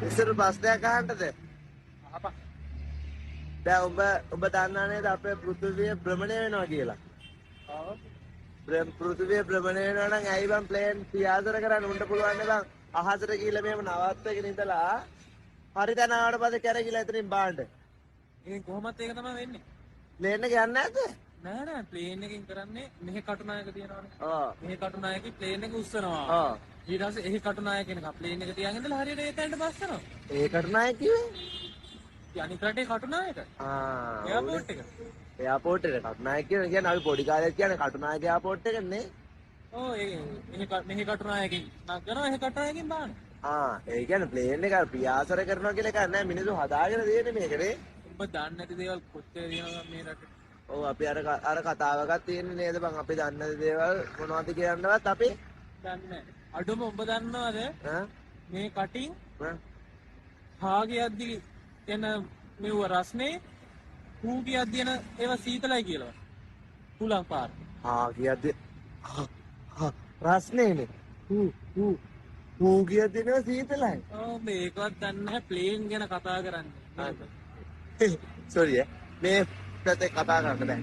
ඉස්සර ප්‍රශ්නයක් අහන්නද? අහපන්. දැන් ඔබ දන්නා නේද අපේ පෘථිවිය භ්‍රමණය වෙනවා කියලා? ඔව්. පෘථිවිය භ්‍රමණය වෙනවා නම් ඇයි බං ප්ලේන් පියාසර කරන්න උන්ට පුළුවන් නේ බං අහසට ගිහලා මෙහෙම නවත්තගෙන ඉඳලා හරි තැන ආවට පස්සේ කැරකිලා එතනින් බාන්න. ඉතින් කොහොමත් ඒක තමයි වෙන්නේ. ප්ලේන් එක යන්නේ නැද්ද? නෑ ප්ලේන් එකකින් කරන්නේ මෙහි කටුනායක තියෙනවනේ. ඔව්. මෙහි කටුනායකේ ප්ලේන් එක උස්සනවා. ඔව්. ඊට පස්සේ එහි කටුනායක එනකම් ප්ලේන් එක තියාගෙන ඉඳලා හරියට ඒ තැනට බස්සනවා. ඒකට නෑ කිව්වේ? අනිත් රටේ කටුනායක. එයාපෝට් එක. එයාපෝට් එක කටුනායක කියන්නේ අපි පොඩි කාලේ කියන්නේ කටුනායක එයාපෝට් එකනේ. ඔව් මෙහි කටුනායකින් නගනවා එහි කටුනායකින් බාන. ඒ කියන්නේ ප්ලේන් එක පියාසර කරනවා කියලා එකක් නෑ මිනිස්සු හදාගෙන තියෙන්නේ මේකනේ. ඔබ දන්නේ නැති දේවල් කොච්චර තියෙනවද මේ රටේ? ඔව් අපි අර කතාවකක් තියෙන්නේ නේද බං අපි දන්න දේවල් මොනවද කියන්නවත් අපි දන්නේ නැහැ. අඩුම ඔබ දන්නවද ඈ මේ කටින් හාගියද්දි එන මෙව රස්නේ හූගියද්දි එන ඒවා සීතලයි කියලා. හුලං පාර. කියද්දි රස්නේනේ හූ කියද්දි නේ සීතලයි. ඔව් මේකවත් දන්නේ නැහැ ප්ලේන් ගැන කතා කරන්නේ. සෝරි මේ පැත්තේ කතා කරන්න බෑ.